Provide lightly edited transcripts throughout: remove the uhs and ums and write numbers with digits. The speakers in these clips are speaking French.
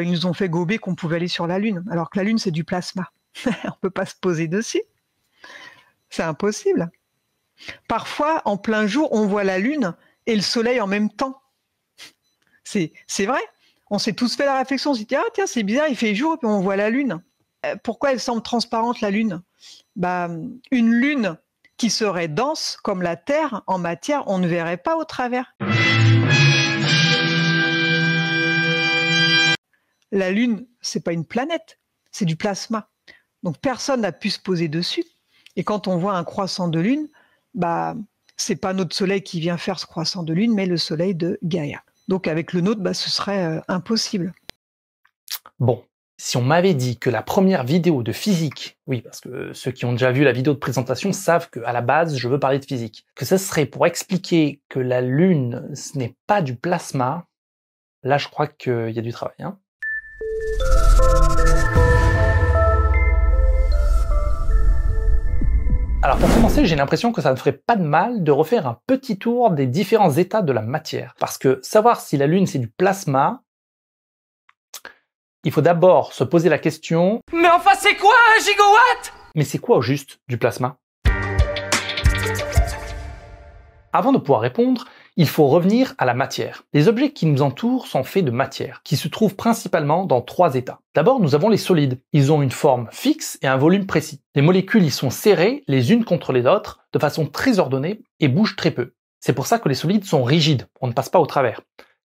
Ils nous ont fait gober qu'on pouvait aller sur la Lune, alors que la Lune, c'est du plasma. On ne peut pas se poser dessus. C'est impossible. Parfois, en plein jour, on voit la Lune et le Soleil en même temps. C'est vrai. On s'est tous fait la réflexion, on s'est dit, ah tiens, c'est bizarre, il fait jour, et puis on voit la Lune. Pourquoi elle semble transparente, la Lune? Une Lune qui serait dense, comme la Terre, en matière, on ne verrait pas au travers. La Lune, c'est pas une planète, c'est du plasma. Donc personne n'a pu se poser dessus. Et quand on voit un croissant de Lune, c'est pas notre Soleil qui vient faire ce croissant de Lune, mais le Soleil de Gaïa. Donc avec le nôtre, ce serait impossible. Bon, si on m'avait dit que la première vidéo de physique, oui, parce que ceux qui ont déjà vu la vidéo de présentation savent qu'à la base, je veux parler de physique, que ce serait pour expliquer que la Lune, ce n'est pas du plasma, là je crois qu'il y a du travail, hein. Alors pour commencer, j'ai l'impression que ça ne ferait pas de mal de refaire un petit tour des différents états de la matière. Parce que savoir si la Lune c'est du plasma, il faut d'abord se poser la question... Mais enfin c'est quoi un gigawatt? Mais c'est quoi au juste du plasma? Avant de pouvoir répondre, il faut revenir à la matière. Les objets qui nous entourent sont faits de matière, qui se trouvent principalement dans 3 états. D'abord, nous avons les solides. Ils ont une forme fixe et un volume précis. Les molécules y sont serrées les unes contre les autres, de façon très ordonnée et bougent très peu. C'est pour ça que les solides sont rigides, on ne passe pas au travers.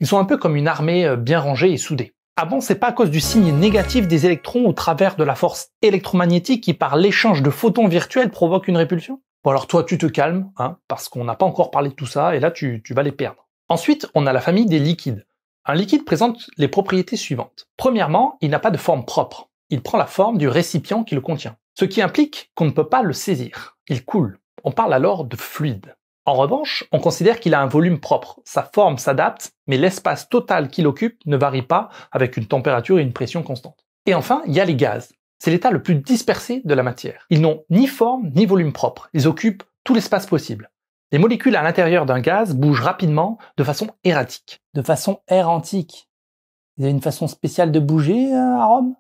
Ils sont un peu comme une armée bien rangée et soudée. Ah bon, c'est pas à cause du signe négatif des électrons au travers de la force électromagnétique qui par l'échange de photons virtuels provoque une répulsion? Bon alors toi tu te calmes, hein, parce qu'on n'a pas encore parlé de tout ça, et là tu vas les perdre. Ensuite, on a la famille des liquides. Un liquide présente les propriétés suivantes. Premièrement, il n'a pas de forme propre. Il prend la forme du récipient qui le contient. Ce qui implique qu'on ne peut pas le saisir. Il coule. On parle alors de fluide. En revanche, on considère qu'il a un volume propre. Sa forme s'adapte, mais l'espace total qu'il occupe ne varie pas avec une température et une pression constante. Et enfin, il y a les gaz. C'est l'état le plus dispersé de la matière. Ils n'ont ni forme ni volume propre. Ils occupent tout l'espace possible. Les molécules à l'intérieur d'un gaz bougent rapidement de façon erratique. De façon errantique. Vous avez une façon spéciale de bouger à Rome?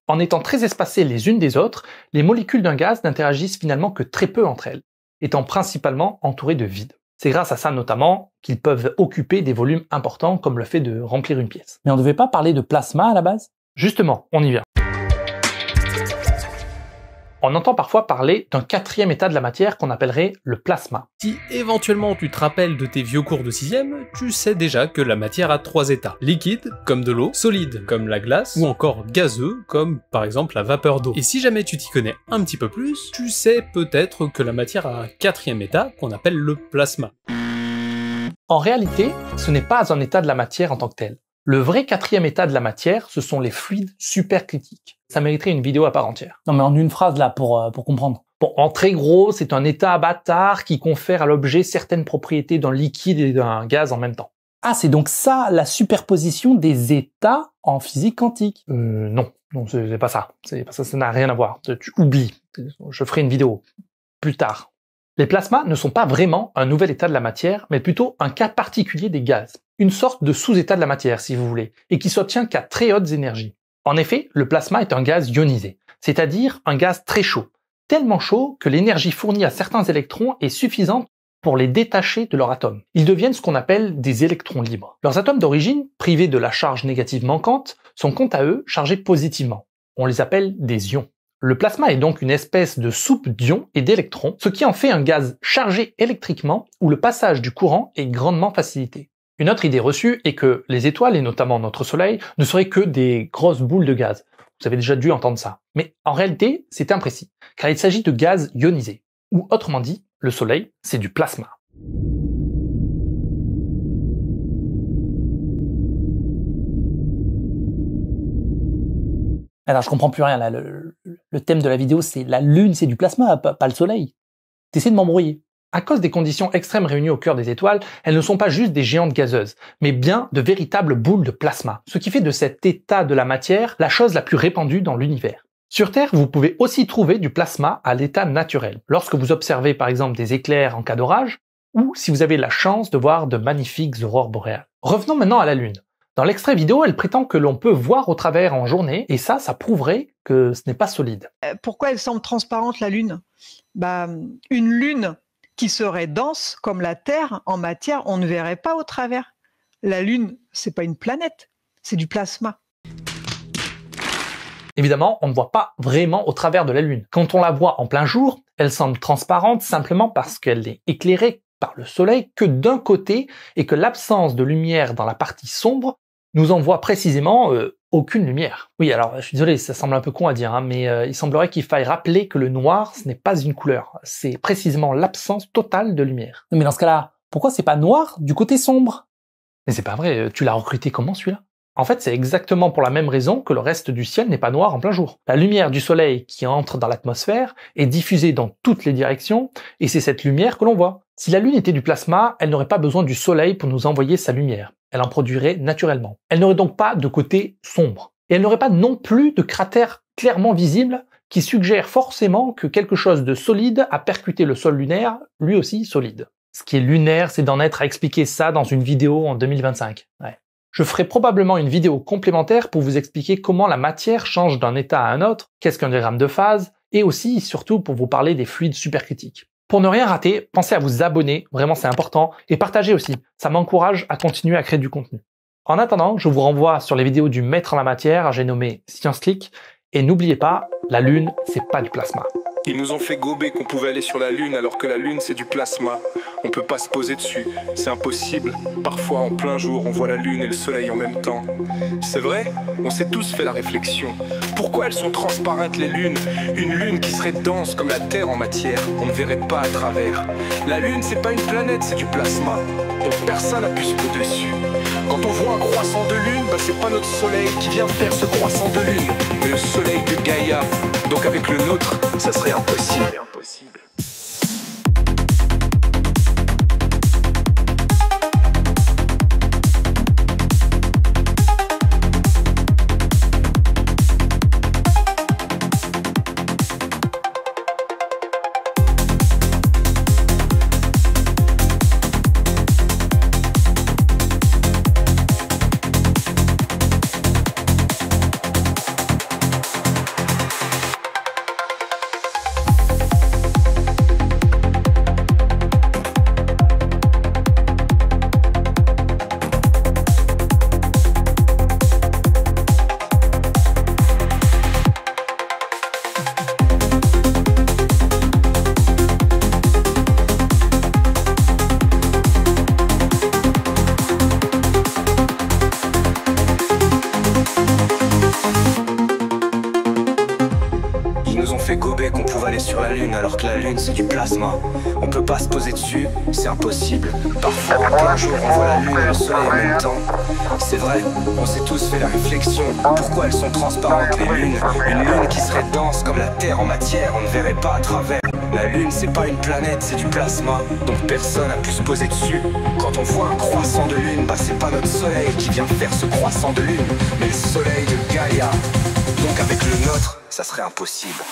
En étant très espacées les unes des autres, les molécules d'un gaz n'interagissent finalement que très peu entre elles, étant principalement entourées de vide. C'est grâce à ça notamment qu'ils peuvent occuper des volumes importants comme le fait de remplir une pièce. Mais on ne devait pas parler de plasma à la base? Justement, on y vient. On entend parfois parler d'un 4e état de la matière qu'on appellerait le plasma. Si éventuellement tu te rappelles de tes vieux cours de 6e, tu sais déjà que la matière a 3 états. Liquide, comme de l'eau, solide, comme la glace, ou encore gazeux, comme par exemple la vapeur d'eau. Et si jamais tu t'y connais un petit peu plus, tu sais peut-être que la matière a un 4e état qu'on appelle le plasma. En réalité, ce n'est pas un état de la matière en tant que tel. Le vrai 4e état de la matière, ce sont les fluides supercritiques. Ça mériterait une vidéo à part entière. Non mais en une phrase là, pour comprendre. Bon, en très gros, c'est un état bâtard qui confère à l'objet certaines propriétés d'un liquide et d'un gaz en même temps. Ah, c'est donc ça, la superposition des états en physique quantique? Non, c'est pas ça. C'est pas ça, ça n'a rien à voir. Tu oublies. Je ferai une vidéo plus tard. Les plasmas ne sont pas vraiment un nouvel état de la matière, mais plutôt un cas particulier des gaz. Une sorte de sous-état de la matière, si vous voulez, et qui s'obtient qu'à très hautes énergies. En effet, le plasma est un gaz ionisé, c'est-à-dire un gaz très chaud, tellement chaud que l'énergie fournie à certains électrons est suffisante pour les détacher de leur atome. Ils deviennent ce qu'on appelle des électrons libres. Leurs atomes d'origine, privés de la charge négative manquante, sont quant à eux chargés positivement. On les appelle des ions. Le plasma est donc une espèce de soupe d'ions et d'électrons, ce qui en fait un gaz chargé électriquement où le passage du courant est grandement facilité. Une autre idée reçue est que les étoiles, et notamment notre Soleil, ne seraient que des grosses boules de gaz. Vous avez déjà dû entendre ça. Mais en réalité, c'est imprécis, car il s'agit de gaz ionisés. Ou autrement dit, le Soleil, c'est du plasma. Alors je comprends plus rien là, le thème de la vidéo c'est la Lune, c'est du plasma, pas le Soleil. T'essaies de m'embrouiller. À cause des conditions extrêmes réunies au cœur des étoiles, elles ne sont pas juste des géantes gazeuses, mais bien de véritables boules de plasma, ce qui fait de cet état de la matière la chose la plus répandue dans l'univers. Sur Terre, vous pouvez aussi trouver du plasma à l'état naturel. Lorsque vous observez par exemple des éclairs en cas d'orage, ou si vous avez la chance de voir de magnifiques aurores boréales. Revenons maintenant à la Lune. Dans l'extrait vidéo, elle prétend que l'on peut voir au travers en journée, et ça prouverait que ce n'est pas solide. Pourquoi elle semble transparente, la Lune? Une Lune qui serait dense comme la Terre en matière, on ne verrait pas au travers. La Lune, c'est pas une planète, c'est du plasma. Évidemment, on ne voit pas vraiment au travers de la Lune. Quand on la voit en plein jour, elle semble transparente simplement parce qu'elle n'est éclairée par le soleil que d'un côté et que l'absence de lumière dans la partie sombre nous envoie précisément aucune lumière. Oui, alors je suis désolé, ça semble un peu con à dire, mais il semblerait qu'il faille rappeler que le noir, ce n'est pas une couleur, c'est précisément l'absence totale de lumière. Mais dans ce cas-là, pourquoi c'est pas noir du côté sombre? Mais c'est pas vrai, tu l'as recruté comment celui-là? En fait, c'est exactement pour la même raison que le reste du ciel n'est pas noir en plein jour. La lumière du soleil qui entre dans l'atmosphère est diffusée dans toutes les directions, et c'est cette lumière que l'on voit. Si la Lune était du plasma, elle n'aurait pas besoin du soleil pour nous envoyer sa lumière. Elle en produirait naturellement. Elle n'aurait donc pas de côté sombre. Et elle n'aurait pas non plus de cratère clairement visible qui suggère forcément que quelque chose de solide a percuté le sol lunaire, lui aussi solide. Ce qui est lunaire, c'est d'en être à expliquer ça dans une vidéo en 2025. Ouais. Je ferai probablement une vidéo complémentaire pour vous expliquer comment la matière change d'un état à un autre, qu'est-ce qu'un diagramme de phase, et aussi, surtout, pour vous parler des fluides supercritiques. Pour ne rien rater, pensez à vous abonner, vraiment c'est important, et partagez aussi, ça m'encourage à continuer à créer du contenu. En attendant, je vous renvoie sur les vidéos du maître en la matière, j'ai nommé ScienceClick, et n'oubliez pas, la Lune, c'est pas du plasma. Ils nous ont fait gober qu'on pouvait aller sur la Lune alors que la Lune c'est du plasma. On peut pas se poser dessus, c'est impossible. Parfois en plein jour on voit la Lune et le Soleil en même temps. C'est vrai, on s'est tous fait la réflexion. Pourquoi elles sont transparentes les lunes? Une lune qui serait dense comme la Terre en matière, on ne verrait pas à travers. La Lune c'est pas une planète, c'est du plasma. Donc personne n'a pu se poser dessus. Quand on voit un croissant de lune, c'est pas notre soleil qui vient faire ce croissant de lune, mais le soleil de Gaïa. Donc avec le nôtre, ça serait impossible. Qu'on pouvait aller sur la Lune alors que la Lune c'est du plasma. On peut pas se poser dessus, c'est impossible. Parfois en plein jour on voit la Lune et le Soleil en même temps. C'est vrai, on s'est tous fait la réflexion. Pourquoi elles sont transparentes les lunes? Une lune qui serait dense comme la Terre en matière, on ne verrait pas à travers. La Lune c'est pas une planète, c'est du plasma. Donc personne n'a pu se poser dessus. Quand on voit un croissant de lune, c'est pas notre Soleil qui vient faire ce croissant de lune, mais le Soleil de Gaïa. Donc avec le nôtre, ça serait impossible.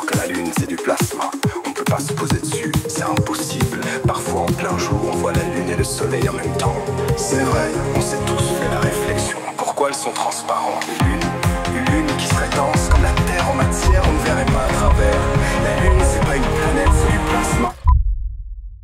alors que la lune c'est du plasma. On peut pas se poser dessus, c'est impossible. Parfois en plein jour on voit la lune et le soleil en même temps. C'est vrai, on s'est tous fait la réflexion. Pourquoi elles sont transparentes les lunes? Une lune qui serait dense comme la Terre en matière, on ne verrait pas à travers. La lune c'est pas une planète, c'est du plasma.